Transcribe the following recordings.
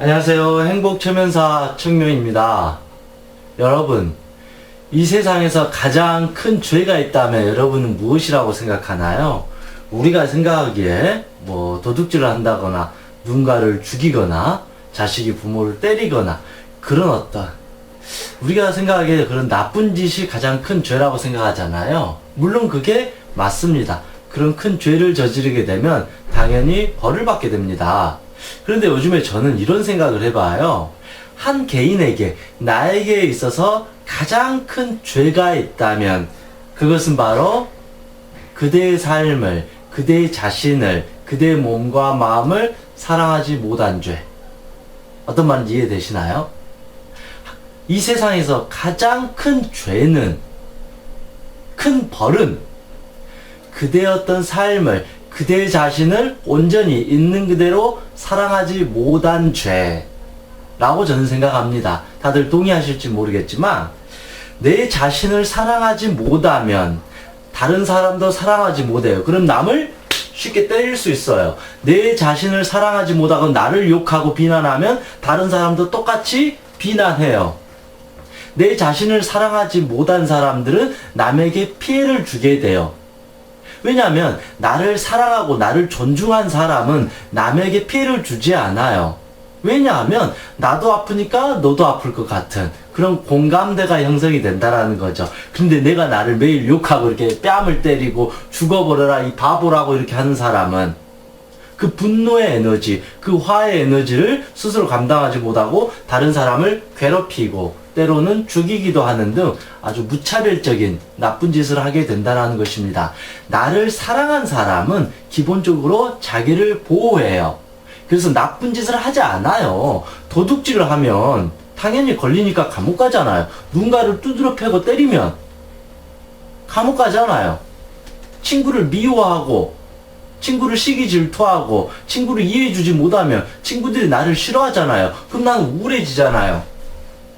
안녕하세요. 행복최면사 청룡입니다. 여러분, 이 세상에서 가장 큰 죄가 있다면 여러분은 무엇이라고 생각하나요? 우리가 생각하기에 도둑질을 한다거나 누군가를 죽이거나 자식이 부모를 때리거나 그런 어떤 우리가 생각하기에 그런 나쁜 짓이 가장 큰 죄라고 생각하잖아요. 물론 그게 맞습니다. 그런 큰 죄를 저지르게 되면 당연히 벌을 받게 됩니다. 그런데 요즘에 저는 이런 생각을 해봐요. 한 개인에게, 나에게 있어서 가장 큰 죄가 있다면 그것은 바로 그대의 삶을, 그대의 자신을, 그대의 몸과 마음을 사랑하지 못한 죄. 어떤 말인지 이해되시나요? 이 세상에서 가장 큰 죄는, 큰 벌은 그대의 어떤 삶을, 그대의 자신을 온전히 있는 그대로 사랑하지 못한 죄라고 저는 생각합니다. 다들 동의하실지 모르겠지만 내 자신을 사랑하지 못하면 다른 사람도 사랑하지 못해요. 그럼 남을 쉽게 때릴 수 있어요. 내 자신을 사랑하지 못하고 나를 욕하고 비난하면 다른 사람도 똑같이 비난해요. 내 자신을 사랑하지 못한 사람들은 남에게 피해를 주게 돼요. 왜냐하면 나를 사랑하고 나를 존중한 사람은 남에게 피해를 주지 않아요. 왜냐하면 나도 아프니까 너도 아플 것 같은 그런 공감대가 형성이 된다라는 거죠. 근데 내가 나를 매일 욕하고 이렇게 뺨을 때리고 죽어버려라 이 바보라고 이렇게 하는 사람은 그 분노의 에너지, 그 화의 에너지를 스스로 감당하지 못하고 다른 사람을 괴롭히고 때로는 죽이기도 하는 등 아주 무차별적인 나쁜 짓을 하게 된다는 것입니다. 나를 사랑한 사람은 기본적으로 자기를 보호해요. 그래서 나쁜 짓을 하지 않아요. 도둑질을 하면 당연히 걸리니까 감옥 가잖아요. 누군가를 두드려 패고 때리면 감옥 가잖아요. 친구를 미워하고 친구를 시기 질투하고 친구를 이해해주지 못하면 친구들이 나를 싫어하잖아요. 그럼 난 우울해지잖아요.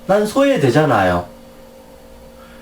난 소외되잖아요.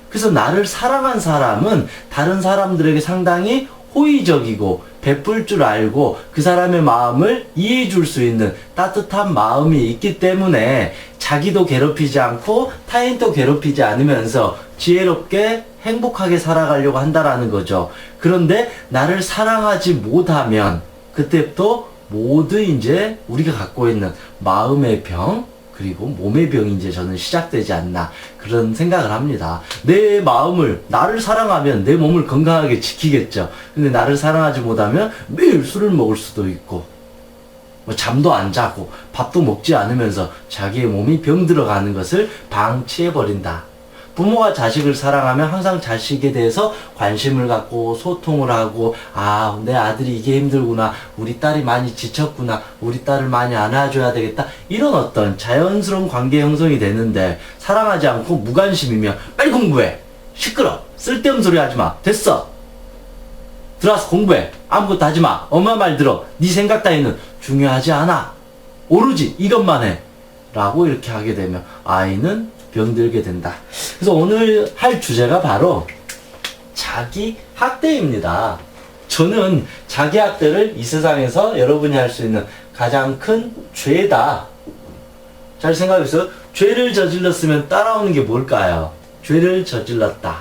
그래서 나를 사랑한 사람은 다른 사람들에게 상당히 호의적이고 베풀 줄 알고 그 사람의 마음을 이해해 줄 수 있는 따뜻한 마음이 있기 때문에 자기도 괴롭히지 않고 타인도 괴롭히지 않으면서 지혜롭게 행복하게 살아가려고 한다라는 거죠. 그런데 나를 사랑하지 못하면 그때부터 모두 이제 우리가 갖고 있는 마음의 병 그리고 몸의 병이 이제 저는 시작되지 않나 그런 생각을 합니다. 내 마음을, 나를 사랑하면 내 몸을 건강하게 지키겠죠. 근데 나를 사랑하지 못하면 매일 술을 먹을 수도 있고 잠도 안 자고 밥도 먹지 않으면서 자기의 몸이 병들어가는 것을 방치해버린다. 부모가 자식을 사랑하면 항상 자식에 대해서 관심을 갖고 소통을 하고 내 아들이 이게 힘들구나, 우리 딸이 많이 지쳤구나, 우리 딸을 많이 안아줘야 되겠다, 이런 어떤 자연스러운 관계 형성이 되는데 사랑하지 않고 무관심이면 빨리 공부해, 시끄러, 쓸데없는 소리 하지마, 됐어, 들어와서 공부해, 아무것도 하지마, 엄마 말 들어, 네 생각 따위는 중요하지 않아, 오로지 이것만 해 라고 이렇게 하게 되면 아이는 병들게 된다. 그래서 오늘 할 주제가 바로 자기 학대입니다. 저는 자기 학대를 이 세상에서 여러분이 할 수 있는 가장 큰 죄다. 잘 생각해보세요. 죄를 저질렀으면 따라오는 게 뭘까요? 죄를 저질렀다.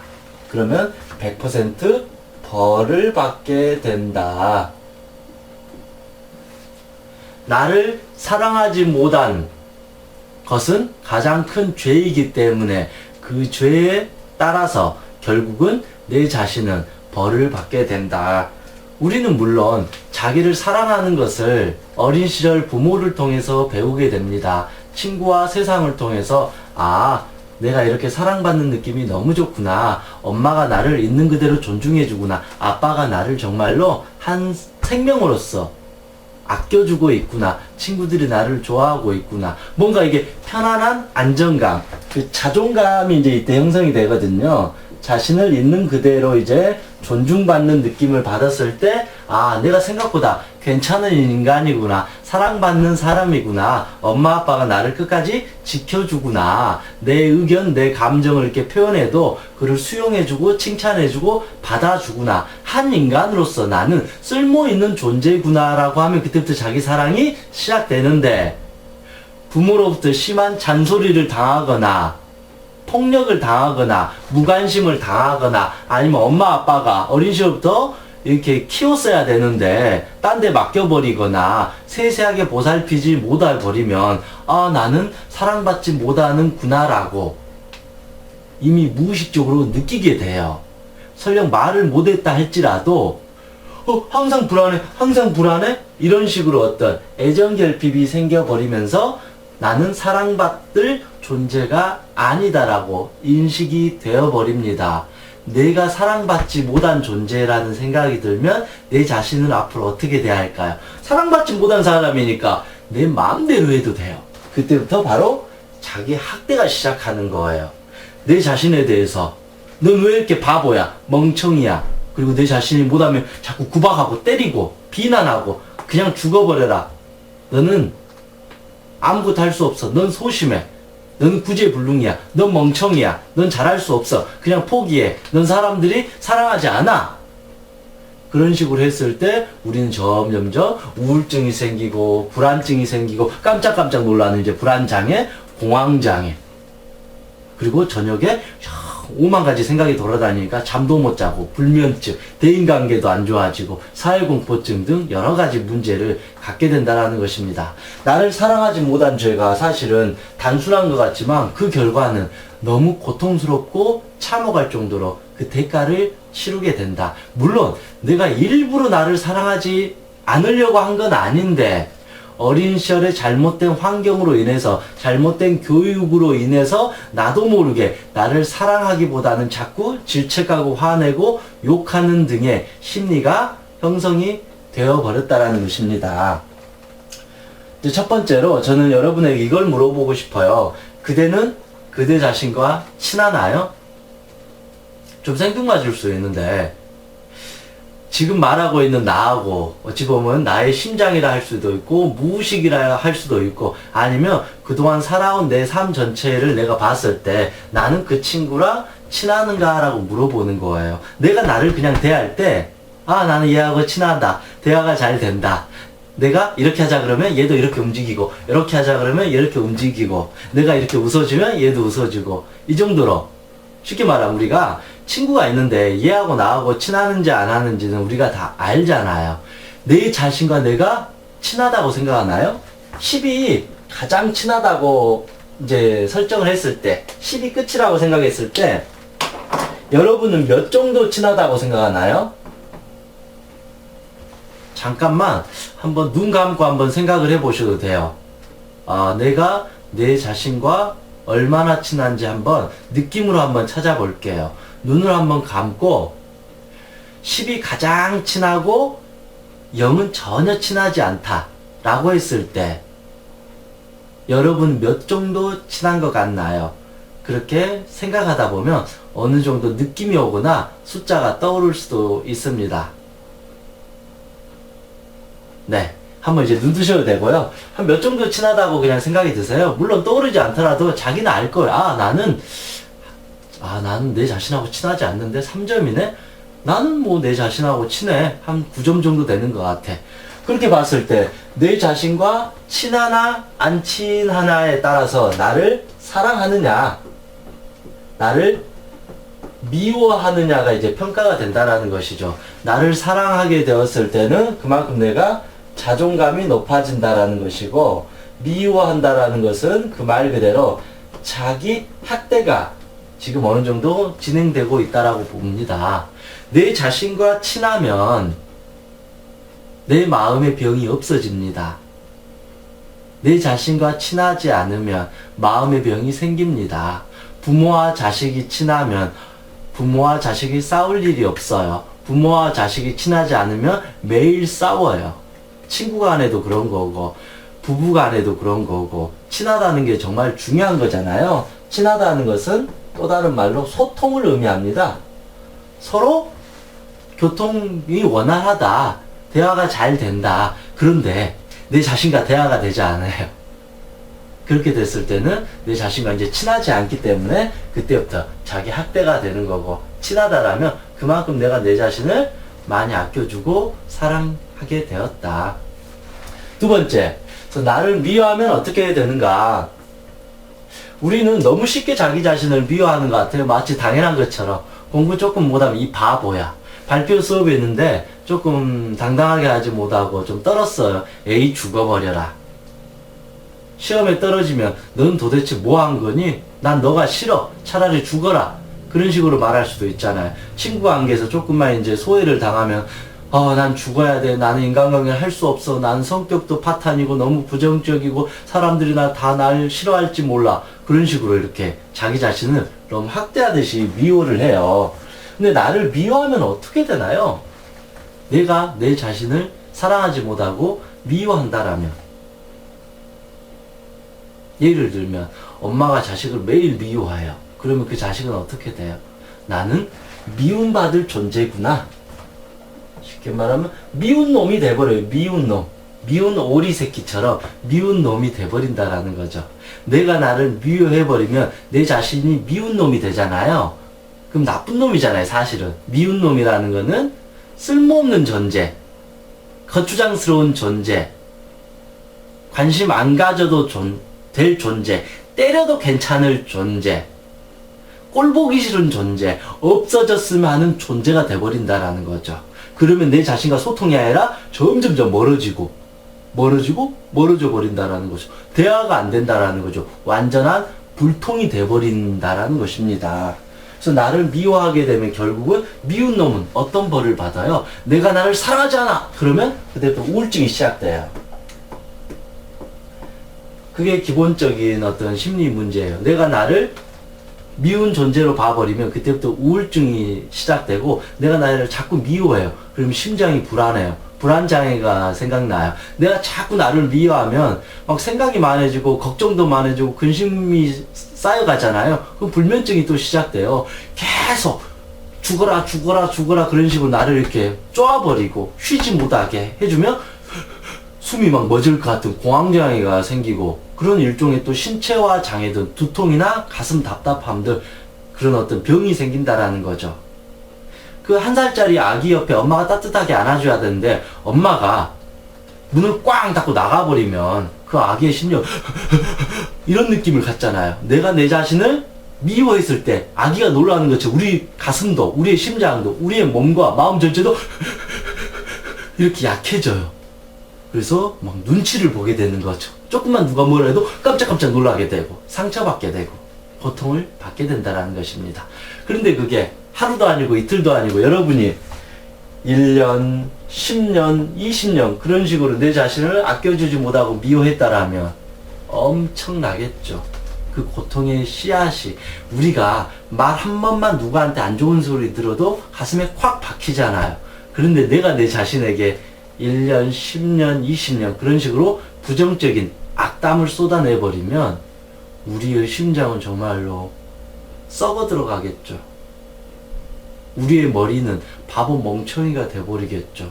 그러면 100% 벌을 받게 된다. 나를 사랑하지 못한 것은 가장 큰 죄이기 때문에 그 죄에 따라서 결국은 내 자신은 벌을 받게 된다. 우리는 물론 자기를 사랑하는 것을 어린 시절 부모를 통해서 배우게 됩니다. 친구와 세상을 통해서 내가 이렇게 사랑받는 느낌이 너무 좋구나. 엄마가 나를 있는 그대로 존중해주구나. 아빠가 나를 정말로 한 생명으로서 아껴주고 있구나. 친구들이 나를 좋아하고 있구나. 뭔가 이게 편안한 안정감, 그 자존감이 이제 이때 형성이 되거든요. 자신을 있는 그대로 이제 존중받는 느낌을 받았을 때, 내가 생각보다 괜찮은 인간이구나. 사랑받는 사람이구나. 엄마 아빠가 나를 끝까지 지켜주구나. 내 의견, 내 감정을 이렇게 표현해도 그를 수용해주고 칭찬해주고 받아주구나. 한 인간으로서 나는 쓸모있는 존재구나 라고 하면 그때부터 자기 사랑이 시작되는데, 부모로부터 심한 잔소리를 당하거나 폭력을 당하거나 무관심을 당하거나 아니면 엄마 아빠가 어린 시절부터 이렇게 키웠어야 되는데 딴 데 맡겨버리거나 세세하게 보살피지 못해버리면 아 나는 사랑받지 못하는구나 라고 이미 무의식적으로 느끼게 돼요. 설령 말을 못했다 할지라도 항상 불안해 이런 식으로 어떤 애정결핍이 생겨버리면서 나는 사랑받을 존재가 아니다라고 인식이 되어버립니다. 내가 사랑받지 못한 존재라는 생각이 들면 내 자신을 앞으로 어떻게 대할까요? 사랑받지 못한 사람이니까 내 마음대로 해도 돼요. 그때부터 바로 자기 학대가 시작하는 거예요. 내 자신에 대해서 넌 왜 이렇게 바보야, 멍청이야, 그리고 내 자신이 못하면 자꾸 구박하고 때리고 비난하고 그냥 죽어버려라. 너는 아무것도 할 수 없어. 넌 소심해. 넌 구제불능이야. 넌 멍청이야. 넌 잘할 수 없어. 그냥 포기해. 넌 사람들이 사랑하지 않아. 그런 식으로 했을 때 우리는 점점점 우울증이 생기고 불안증이 생기고 깜짝깜짝 놀라는 이제 불안장애, 공황장애, 그리고 저녁에 5만 가지 생각이 돌아다니니까 잠도 못 자고 불면증, 대인관계도 안 좋아지고 사회공포증 등 여러 가지 문제를 갖게 된다는 것입니다. 나를 사랑하지 못한 죄가 사실은 단순한 것 같지만 그 결과는 너무 고통스럽고 참혹할 정도로 그 대가를 치르게 된다. 물론 내가 일부러 나를 사랑하지 않으려고 한 건 아닌데 어린 시절에 잘못된 환경으로 인해서 잘못된 교육으로 인해서 나도 모르게 나를 사랑하기보다는 자꾸 질책하고 화내고 욕하는 등의 심리가 형성이 되어버렸다는 것입니다. 이제 첫 번째로 저는 여러분에게 이걸 물어보고 싶어요. 그대는 그대 자신과 친하나요? 좀 생뚱맞을 수 있는데 지금 말하고 있는 나하고 어찌 보면 나의 심장이라 할 수도 있고 무의식이라 할 수도 있고 아니면 그동안 살아온 내 삶 전체를 내가 봤을 때 나는 그 친구랑 친하는가 라고 물어보는 거예요. 내가 나를 그냥 대할 때 아 나는 얘하고 친하다, 대화가 잘 된다, 내가 이렇게 하자 그러면 얘도 이렇게 움직이고 이렇게 하자 그러면 이렇게 움직이고 내가 이렇게 웃어주면 얘도 웃어주고 이 정도로 쉽게 말하면 우리가 친구가 있는데 얘하고 나하고 친하는지 안 하는지는 우리가 다 알잖아요. 내 자신과 내가 친하다고 생각하나요? 10이 가장 친하다고 이제 설정을 했을 때 10이 끝이라고 생각했을 때 여러분은 몇 정도 친하다고 생각하나요? 잠깐만 한번 눈 감고 한번 생각을 해보셔도 돼요. 내가 내 자신과 얼마나 친한지 한번 느낌으로 한번 찾아볼게요. 눈을 한번 감고 10이 가장 친하고 0은 전혀 친하지 않다 라고 했을 때 여러분 몇 정도 친한 것 같나요? 그렇게 생각하다 보면 어느 정도 느낌이 오거나 숫자가 떠오를 수도 있습니다. 네, 한번 이제 눈 뜨셔도 되고요. 한 몇 정도 친하다고 그냥 생각이 드세요. 물론 떠오르지 않더라도 자기는 알 거예요. 나는 내 자신하고 친하지 않는데 3점이네? 나는 뭐 내 자신하고 친해. 한 9점 정도 되는 것 같아. 그렇게 봤을 때 내 자신과 친하나 안 친하나에 따라서 나를 사랑하느냐, 나를 미워하느냐가 이제 평가가 된다는 것이죠. 나를 사랑하게 되었을 때는 그만큼 내가 자존감이 높아진다라는 것이고, 미워한다라는 것은 그 말 그대로 자기 학대가 지금 어느 정도 진행되고 있다라고 봅니다. 내 자신과 친하면 내 마음의 병이 없어집니다. 내 자신과 친하지 않으면 마음의 병이 생깁니다. 부모와 자식이 친하면 부모와 자식이 싸울 일이 없어요. 부모와 자식이 친하지 않으면 매일 싸워요. 친구 간에도 그런 거고 부부 간에도 그런 거고, 친하다는 게 정말 중요한 거잖아요. 친하다는 것은 또 다른 말로 소통을 의미합니다. 서로 교통이 원활하다, 대화가 잘 된다. 그런데 내 자신과 대화가 되지 않아요. 그렇게 됐을 때는 내 자신과 이제 친하지 않기 때문에 그때부터 자기 학대가 되는 거고, 친하다라면 그만큼 내가 내 자신을 많이 아껴주고 사랑하게 되었다. 두 번째, 그래서 나를 미워하면 어떻게 되는가? 우리는 너무 쉽게 자기 자신을 미워하는 것 같아요. 마치 당연한 것처럼. 공부 조금 못하면 이 바보야. 발표 수업에 있는데 조금 당당하게 하지 못하고 좀 떨었어요. 에이, 죽어버려라. 시험에 떨어지면 넌 도대체 뭐 한 거니? 난 너가 싫어. 차라리 죽어라. 그런 식으로 말할 수도 있잖아요. 친구 관계에서 조금만 이제 소외를 당하면 난 죽어야 돼. 나는 인간관계를 할 수 없어. 나는 성격도 파탄이고 너무 부정적이고 사람들이 다 날 싫어할지 몰라. 그런 식으로 이렇게 자기 자신을 너무 학대하듯이 미워를 해요. 근데 나를 미워하면 어떻게 되나요? 내가 내 자신을 사랑하지 못하고 미워한다라면, 예를 들면 엄마가 자식을 매일 미워해요. 그러면 그 자식은 어떻게 돼요? 나는 미움받을 존재구나. 쉽게 말하면 미운 놈이 돼버려요. 미운 놈. 미운 오리 새끼처럼 미운 놈이 돼버린다라는 거죠. 내가 나를 미워해버리면 내 자신이 미운 놈이 되잖아요. 그럼 나쁜 놈이잖아요, 사실은. 미운 놈이라는 거는 쓸모없는 존재, 거추장스러운 존재, 관심 안 가져도 될 존재, 때려도 괜찮을 존재, 꼴보기 싫은 존재, 없어졌으면 하는 존재가 돼버린다라는 거죠. 그러면 내 자신과 소통이 아니라 점점점 멀어져 버린다라는 거죠. 대화가 안 된다라는 거죠. 완전한 불통이 돼버린다라는 것입니다. 그래서 나를 미워하게 되면 결국은 미운 놈은 어떤 벌을 받아요? 내가 나를 사랑하지 않아! 그러면 그때부터 우울증이 시작돼요. 그게 기본적인 어떤 심리 문제예요. 내가 나를 미운 존재로 봐버리면 그때부터 우울증이 시작되고 내가 나를 자꾸 미워해요. 그러면 심장이 불안해요. 불안장애가 생각나요. 내가 자꾸 나를 미워하면 막 생각이 많아지고 걱정도 많아지고 근심이 쌓여가잖아요. 그럼 불면증이 또 시작돼요. 계속 죽어라 그런 식으로 나를 이렇게 쪼아버리고 쉬지 못하게 해주면 숨이 막 멎을 것 같은 공황장애가 생기고 그런 일종의 또 신체화 장애든 두통이나 가슴 답답함들 그런 어떤 병이 생긴다라는 거죠. 그 1살짜리 아기 옆에 엄마가 따뜻하게 안아줘야 되는데 엄마가 문을 꽝 닫고 나가버리면 그 아기의 심령 이런 느낌을 갖잖아요. 내가 내 자신을 미워했을 때 아기가 놀라는 것처럼 우리 가슴도 우리의 심장도 우리의 몸과 마음 전체도 이렇게 약해져요. 그래서 막 눈치를 보게 되는 거죠. 조금만 누가 뭐라 해도 깜짝깜짝 놀라게 되고 상처받게 되고 고통을 받게 된다는 것입니다. 그런데 그게 하루도 아니고 이틀도 아니고 여러분이 1년, 10년, 20년 그런 식으로 내 자신을 아껴주지 못하고 미워했다라면 엄청나겠죠. 그 고통의 씨앗이 우리가 말 한 번만 누구한테 안 좋은 소리 들어도 가슴에 콱 박히잖아요. 그런데 내가 내 자신에게 1년, 10년, 20년 그런 식으로 부정적인 악담을 쏟아내버리면 우리의 심장은 정말로 썩어 들어가겠죠. 우리의 머리는 바보 멍청이가 돼버리겠죠.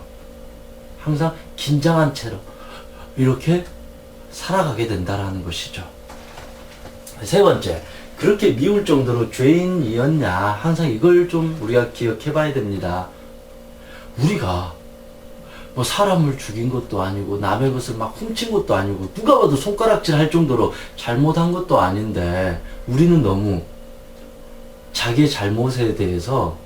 항상 긴장한 채로 이렇게 살아가게 된다라는 것이죠. 세 번째, 그렇게 미울 정도로 죄인이었냐? 항상 이걸 좀 우리가 기억해 봐야 됩니다. 우리가 뭐 사람을 죽인 것도 아니고 남의 것을 막 훔친 것도 아니고 누가 봐도 손가락질 할 정도로 잘못한 것도 아닌데 우리는 너무 자기의 잘못에 대해서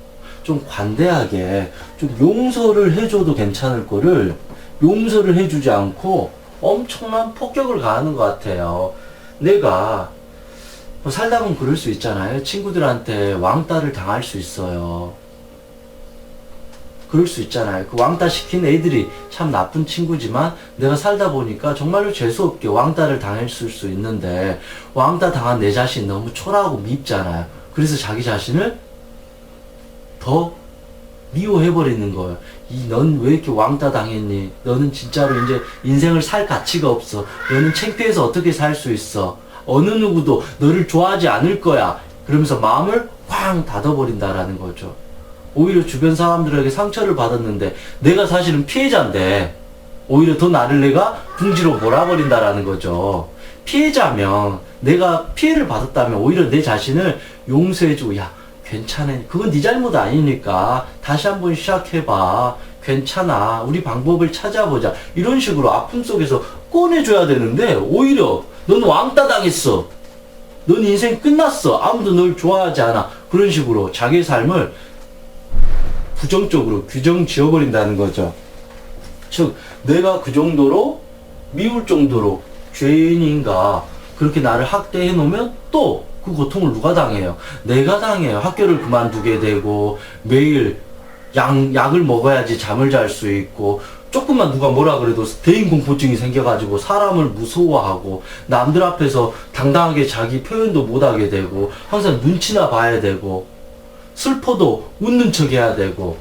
좀 관대하게 좀 용서를 해줘도 괜찮을 거를 용서를 해주지 않고 엄청난 폭격을 가하는 것 같아요. 내가 뭐 살다 보면 그럴 수 있잖아요. 친구들한테 왕따를 당할 수 있어요. 그럴 수 있잖아요. 그 왕따 시킨 애들이 참 나쁜 친구지만 내가 살다 보니까 정말로 재수없게 왕따를 당했을 수 있는데 왕따 당한 내 자신이 너무 초라하고 밉잖아요. 그래서 자기 자신을 더 미워해버리는 거예요. 넌 왜 이렇게 왕따 당했니? 너는 진짜로 이제 인생을 살 가치가 없어. 너는 창피해서 어떻게 살 수 있어? 어느 누구도 너를 좋아하지 않을 거야. 그러면서 마음을 쾅 닫아버린다라는 거죠. 오히려 주변 사람들에게 상처를 받았는데 내가 사실은 피해자인데 오히려 더 나를 내가 궁지로 몰아버린다라는 거죠. 피해자면 내가 피해를 받았다면 오히려 내 자신을 용서해주고 야 괜찮아. 그건 네 잘못 아니니까 다시 한번 시작해봐. 괜찮아. 우리 방법을 찾아보자. 이런 식으로 아픔 속에서 꺼내줘야 되는데, 오히려 넌 왕따 당했어. 넌 인생 끝났어. 아무도 널 좋아하지 않아. 그런 식으로 자기의 삶을 부정적으로 규정 지어버린다는 거죠. 즉, 내가 그 정도로 미울 정도로 죄인인가, 그렇게 나를 학대해 놓으면 또 그 고통을 누가 당해요? 내가 당해요. 학교를 그만두게 되고, 매일 약을 먹어야지 잠을 잘 수 있고, 조금만 누가 뭐라 그래도 대인 공포증이 생겨가지고 사람을 무서워하고, 남들 앞에서 당당하게 자기 표현도 못하게 되고, 항상 눈치나 봐야 되고, 슬퍼도 웃는 척 해야 되고,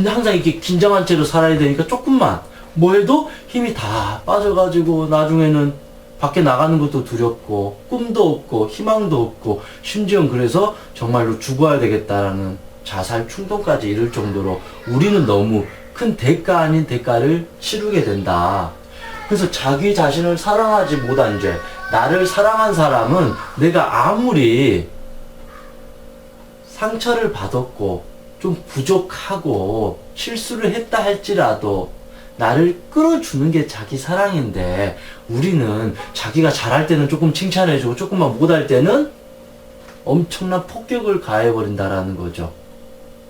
항상 이렇게 긴장한 채로 살아야 되니까 조금만 뭐 해도 힘이 다 빠져가지고 나중에는 밖에 나가는 것도 두렵고, 꿈도 없고, 희망도 없고, 심지어 그래서 정말로 죽어야 되겠다라는 자살 충동까지 이를 정도로 우리는 너무 큰 대가 아닌 대가를 치르게 된다. 그래서 자기 자신을 사랑하지 못한 죄, 나를 사랑한 사람은 내가 아무리 상처를 받았고 좀 부족하고 실수를 했다 할지라도 나를 끌어주는 게 자기 사랑인데, 우리는 자기가 잘할 때는 조금 칭찬해주고 조금만 못할 때는 엄청난 폭격을 가해버린다라는 거죠.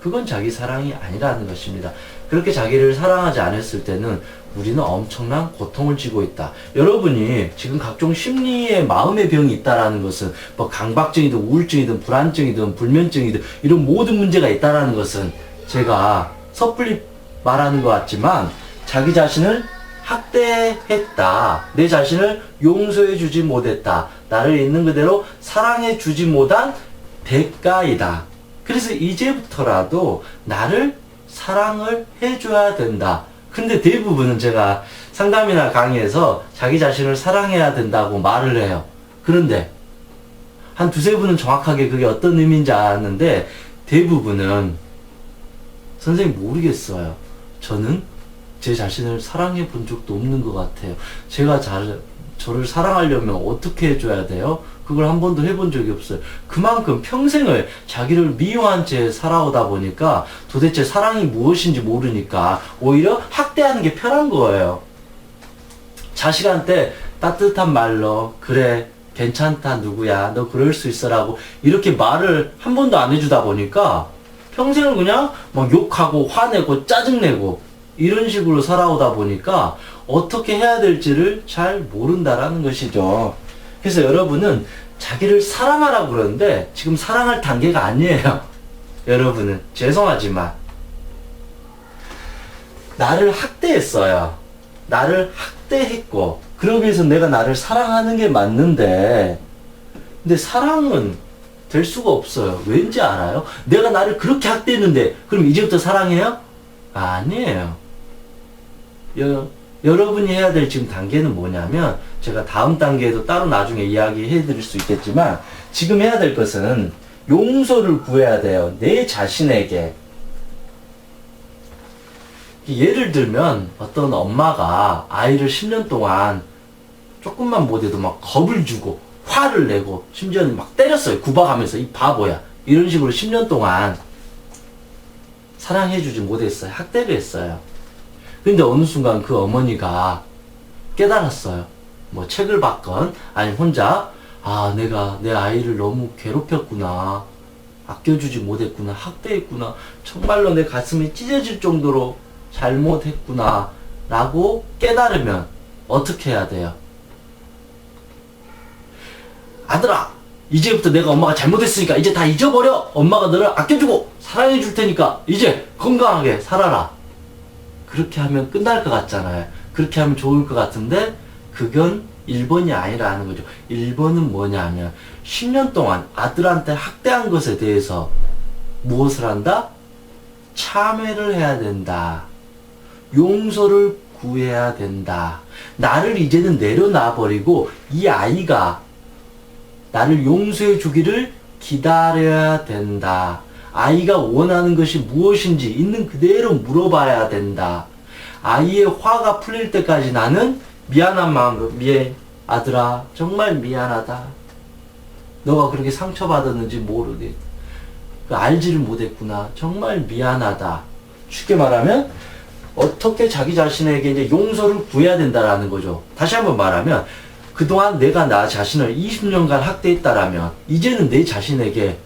그건 자기 사랑이 아니라는 것입니다. 그렇게 자기를 사랑하지 않았을 때는 우리는 엄청난 고통을 지고 있다. 여러분이 지금 각종 심리의 마음의 병이 있다라는 것은 뭐 강박증이든 우울증이든 불안증이든 불면증이든 이런 모든 문제가 있다라는 것은 제가 섣불리 말하는 것 같지만 자기 자신을 학대했다. 내 자신을 용서해주지 못했다. 나를 있는 그대로 사랑해주지 못한 대가이다. 그래서 이제부터라도 나를 사랑을 해줘야 된다. 근데 대부분은 제가 상담이나 강의에서 자기 자신을 사랑해야 된다고 말을 해요. 그런데 한 두세 분은 정확하게 그게 어떤 의미인지 아는데, 대부분은 선생님 모르겠어요. 저는 제 자신을 사랑해 본 적도 없는 것 같아요. 제가 저를 사랑하려면 어떻게 해줘야 돼요? 그걸 한 번도 해본 적이 없어요. 그만큼 평생을 자기를 미워한 채 살아오다 보니까 도대체 사랑이 무엇인지 모르니까 오히려 학대하는 게 편한 거예요. 자식한테 따뜻한 말로 그래 괜찮다 누구야 너 그럴 수 있어라고 이렇게 말을 한 번도 안 해주다 보니까 평생을 그냥 막 욕하고 화내고 짜증내고 이런 식으로 살아오다 보니까 어떻게 해야 될지를 잘 모른다라는 것이죠. 그래서 여러분은 자기를 사랑하라고 그러는데 지금 사랑할 단계가 아니에요. 여러분은 죄송하지만 나를 학대했어요. 나를 학대했고 그러기 위해서 내가 나를 사랑하는 게 맞는데, 근데 사랑은 될 수가 없어요. 왠지 알아요? 내가 나를 그렇게 학대했는데 그럼 이제부터 사랑해요? 아니에요. 여러분이 해야 될 지금 단계는 뭐냐면, 제가 다음 단계에도 따로 나중에 이야기해 드릴 수 있겠지만, 지금 해야 될 것은 용서를 구해야 돼요. 내 자신에게. 예를 들면 어떤 엄마가 아이를 10년 동안 조금만 못해도 막 겁을 주고 화를 내고 심지어는 막 때렸어요. 구박하면서 이 바보야 이런 식으로 10년 동안 사랑해주지 못했어요. 학대를 했어요. 근데 어느 순간 그 어머니가 깨달았어요. 뭐 책을 봤건 아니 혼자 내가 내 아이를 너무 괴롭혔구나, 아껴주지 못했구나, 학대했구나, 정말로 내 가슴이 찢어질 정도로 잘못했구나 라고 깨달으면 어떻게 해야 돼요? 아들아, 이제부터 내가 엄마가 잘못했으니까 이제 다 잊어버려. 엄마가 너를 아껴주고 사랑해 줄 테니까 이제 건강하게 살아라. 그렇게 하면 끝날 것 같잖아요. 그렇게 하면 좋을 것 같은데 그건 1번이 아니라는 거죠. 1번은 뭐냐면 10년 동안 아들한테 학대한 것에 대해서 무엇을 한다? 참회를 해야 된다. 용서를 구해야 된다. 나를 이제는 내려놔 버리고 이 아이가 나를 용서해 주기를 기다려야 된다. 아이가 원하는 것이 무엇인지 있는 그대로 물어봐야 된다. 아이의 화가 풀릴 때까지 나는 미안한 마음으로, 아들아 정말 미안하다. 너가 그렇게 상처받았는지 모르겠, 알지를 못했구나. 정말 미안하다. 쉽게 말하면 어떻게 자기 자신에게 이제 용서를 구해야 된다라는 거죠. 다시 한번 말하면 그동안 내가 나 자신을 20년간 학대했다라면 이제는 내 자신에게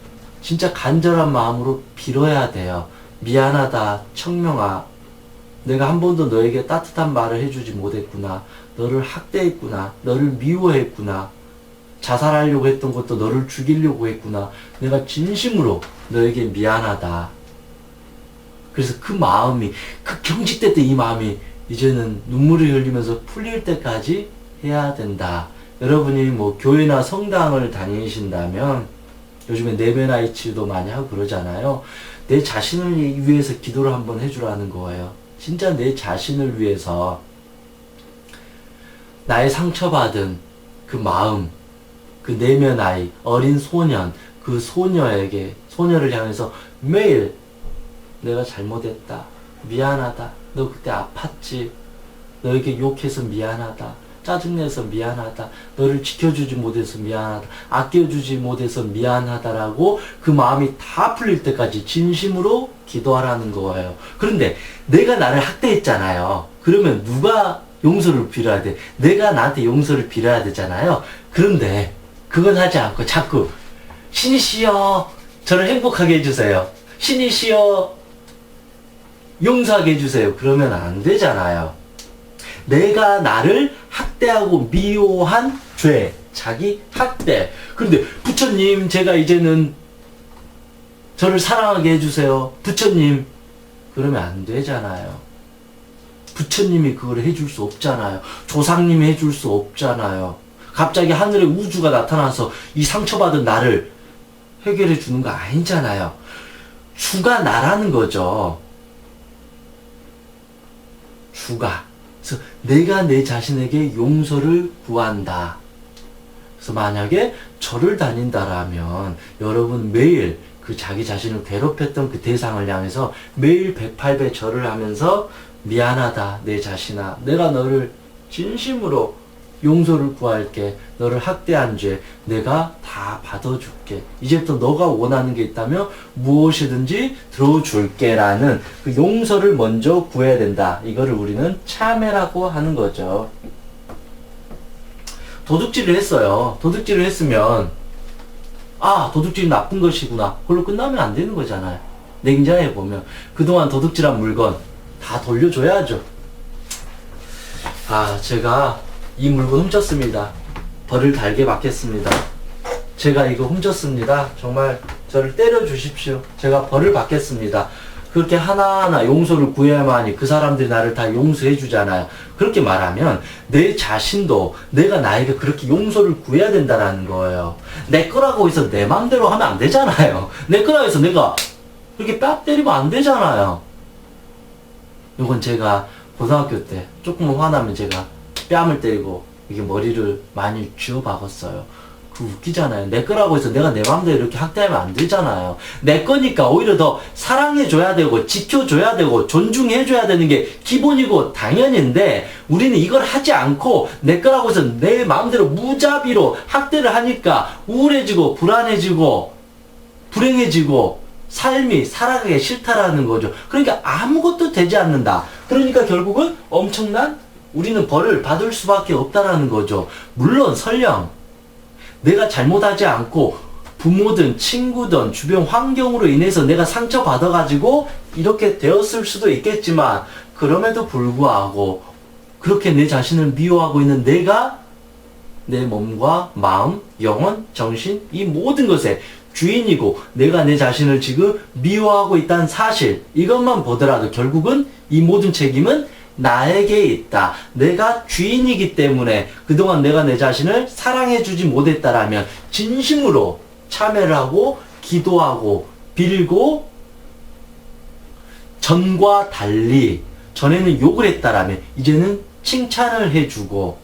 진짜 간절한 마음으로 빌어야 돼요. 미안하다, 청명아. 내가 한 번도 너에게 따뜻한 말을 해주지 못했구나. 너를 학대했구나. 너를 미워했구나. 자살하려고 했던 것도 너를 죽이려고 했구나. 내가 진심으로 너에게 미안하다. 그래서 그 마음이, 그 경직됐던 이 마음이 이제는 눈물을 흘리면서 풀릴 때까지 해야 된다. 여러분이 뭐 교회나 성당을 다니신다면 요즘에 내면아이 치유도 많이 하고 그러잖아요. 내 자신을 위해서 기도를 한번 해주라는 거예요. 진짜 내 자신을 위해서 나의 상처받은 그 마음, 그 내면아이, 어린 소년, 그 소녀를 향해서 매일 내가 잘못했다. 미안하다. 너 그때 아팠지. 너에게 욕해서 미안하다. 짜증내서 미안하다. 너를 지켜주지 못해서 미안하다. 아껴주지 못해서 미안하다라고 그 마음이 다 풀릴 때까지 진심으로 기도하라는 거예요. 그런데 내가 나를 학대했잖아요. 그러면 누가 용서를 빌어야 돼? 내가 나한테 용서를 빌어야 되잖아요. 그런데 그건 하지 않고 자꾸 신이시여 저를 행복하게 해주세요. 신이시여 용서하게 해주세요. 그러면 안 되잖아요. 내가 나를 학대하고 미워한 죄, 자기 학대. 그런데 부처님 제가 이제는 저를 사랑하게 해주세요. 부처님. 그러면 안 되잖아요. 부처님이 그걸 해줄 수 없잖아요. 조상님이 해줄 수 없잖아요. 갑자기 하늘에 우주가 나타나서 이 상처받은 나를 해결해 주는 거 아니잖아요. 주가 나라는 거죠. 주가. 그래서 내가 내 자신에게 용서를 구한다. 그래서 만약에 절을 다닌다라면 여러분 매일 그 자기 자신을 괴롭혔던 그 대상을 향해서 매일 108배 절을 하면서 미안하다 내 자신아, 내가 너를 진심으로 용서를 구할게. 너를 학대한 죄 내가 다 받아줄게. 이제부터 너가 원하는 게 있다면 무엇이든지 들어줄게 라는 그 용서를 먼저 구해야 된다. 이거를 우리는 참회라고 하는 거죠. 도둑질을 했어요. 도둑질을 했으면 아 도둑질이 나쁜 것이구나. 그걸로 끝나면 안 되는 거잖아요. 냉자해 보면 그동안 도둑질한 물건 다 돌려줘야죠. 아 제가 이 물건 훔쳤습니다. 벌을 달게 받겠습니다. 제가 이거 훔쳤습니다. 정말 저를 때려 주십시오. 제가 벌을 받겠습니다. 그렇게 하나하나 용서를 구해야만이 그 사람들이 나를 다 용서해 주잖아요. 그렇게 말하면 내 자신도 내가 나에게 그렇게 용서를 구해야 된다는 거예요. 내 거라고 해서 내 맘대로 하면 안 되잖아요. 내 거라고 해서 내가 그렇게 뺨 때리면 안 되잖아요. 이건 제가 고등학교 때 조금 화나면 제가 뺨을 때리고 이게 머리를 많이 쥐어 박았어요. 그 웃기잖아요. 내 거라고 해서 내가 내 마음대로 이렇게 학대하면 안 되잖아요. 내 거니까 오히려 더 사랑해줘야 되고 지켜줘야 되고 존중해줘야 되는 게 기본이고 당연인데 우리는 이걸 하지 않고 내 거라고 해서 내 마음대로 무자비로 학대를 하니까 우울해지고 불안해지고 불행해지고 삶이 살아가기 싫다라는 거죠. 그러니까 아무것도 되지 않는다. 그러니까 결국은 엄청난 우리는 벌을 받을 수밖에 없다라는 거죠. 물론 설령 내가 잘못하지 않고 부모든 친구든 주변 환경으로 인해서 내가 상처받아가지고 이렇게 되었을 수도 있겠지만 그럼에도 불구하고 그렇게 내 자신을 미워하고 있는 내가 내 몸과 마음, 영혼, 정신 이 모든 것에 주인이고 내가 내 자신을 지금 미워하고 있다는 사실 이것만 보더라도 결국은 이 모든 책임은 나에게 있다. 내가 주인이기 때문에 그동안 내가 내 자신을 사랑해주지 못했다라면 진심으로 참회를 하고 기도하고 빌고 전과 달리 전에는 욕을 했다라면 이제는 칭찬을 해주고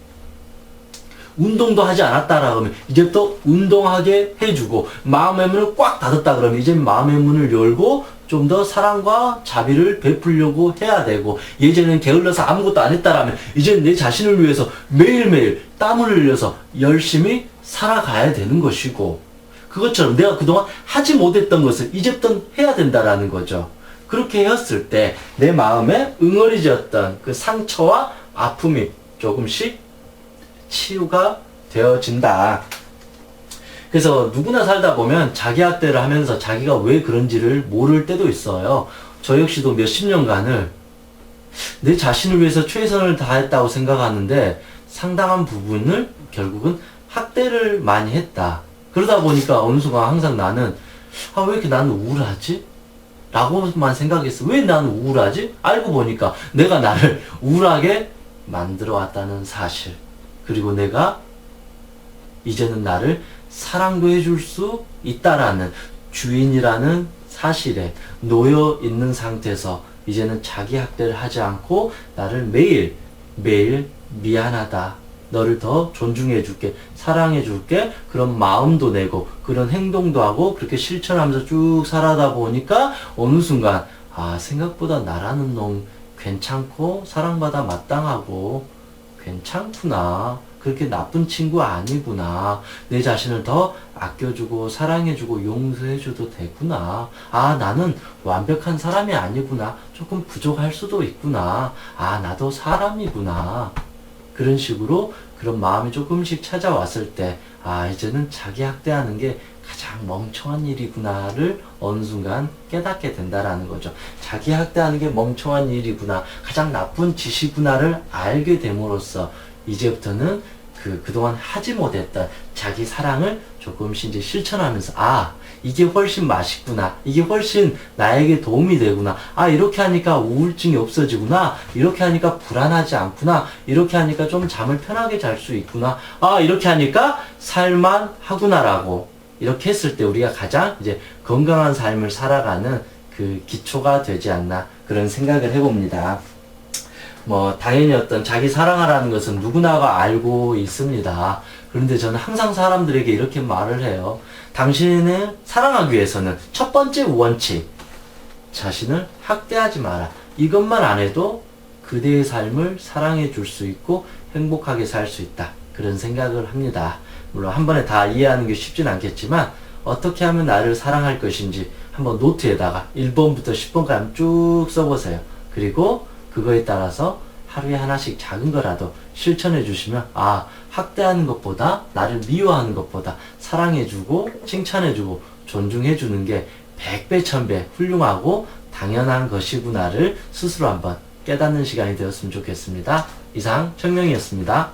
운동도 하지 않았다라 그러면 이제부터 운동하게 해주고 마음의 문을 꽉 닫았다 그러면 이제 마음의 문을 열고 좀 더 사랑과 자비를 베풀려고 해야 되고 예전엔 게을러서 아무것도 안 했다라면 이제는 내 자신을 위해서 매일매일 땀을 흘려서 열심히 살아가야 되는 것이고 그것처럼 내가 그동안 하지 못했던 것을 이제부터 해야 된다라는 거죠. 그렇게 했을 때 내 마음에 응어리졌던 그 상처와 아픔이 조금씩 치유가 되어진다. 그래서 누구나 살다 보면 자기 학대를 하면서 자기가 왜 그런지를 모를 때도 있어요. 저 역시도 몇십 년간을 내 자신을 위해서 최선을 다했다고 생각하는데 상당한 부분을 결국은 학대를 많이 했다. 그러다 보니까 어느 순간 항상 나는 왜 이렇게 나는 우울하지? 라고만 생각했어. 왜 나는 우울하지? 알고 보니까 내가 나를 우울하게 만들어 왔다는 사실. 그리고 내가 이제는 나를 사랑도 해줄 수 있다라는 주인이라는 사실에 놓여 있는 상태에서 이제는 자기 학대를 하지 않고 나를 매일 미안하다. 너를 더 존중해 줄게. 사랑해 줄게. 그런 마음도 내고 그런 행동도 하고 그렇게 실천하면서 쭉 살아다 보니까 어느 순간 생각보다 나라는 놈 괜찮고 사랑받아 마땅하고 괜찮구나. 그렇게 나쁜 친구 아니구나. 내 자신을 더 아껴주고 사랑해주고 용서해줘도 되구나. 나는 완벽한 사람이 아니구나. 조금 부족할 수도 있구나. 나도 사람이구나. 그런 식으로 그런 마음이 조금씩 찾아왔을 때 이제는 자기 학대하는 게 가장 멍청한 일이구나를 어느 순간 깨닫게 된다라는 거죠. 자기 학대하는 게 멍청한 일이구나, 가장 나쁜 짓이구나를 알게 됨으로써 이제부터는 그동안 하지 못했던 자기 사랑을 조금씩 이제 실천하면서 이게 훨씬 맛있구나, 이게 훨씬 나에게 도움이 되구나, 이렇게 하니까 우울증이 없어지구나, 이렇게 하니까 불안하지 않구나, 이렇게 하니까 좀 잠을 편하게 잘 수 있구나, 이렇게 하니까 살만 하구나라고 이렇게 했을 때 우리가 가장 이제 건강한 삶을 살아가는 그 기초가 되지 않나 그런 생각을 해봅니다. 당연히 어떤 자기 사랑하라는 것은 누구나가 알고 있습니다. 그런데 저는 항상 사람들에게 이렇게 말을 해요. 당신을 사랑하기 위해서는 첫 번째 원칙, 자신을 학대하지 마라. 이것만 안 해도 그대의 삶을 사랑해 줄 수 있고 행복하게 살 수 있다. 그런 생각을 합니다. 물론 한 번에 다 이해하는 게 쉽진 않겠지만 어떻게 하면 나를 사랑할 것인지 한번 노트에다가 1번부터 10번까지 쭉 써보세요. 그리고 그거에 따라서 하루에 하나씩 작은 거라도 실천해 주시면 학대하는 것보다, 나를 미워하는 것보다 사랑해주고 칭찬해주고 존중해주는 게 100배 1000배 훌륭하고 당연한 것이구나를 스스로 한번 깨닫는 시간이 되었으면 좋겠습니다. 이상 청명이었습니다.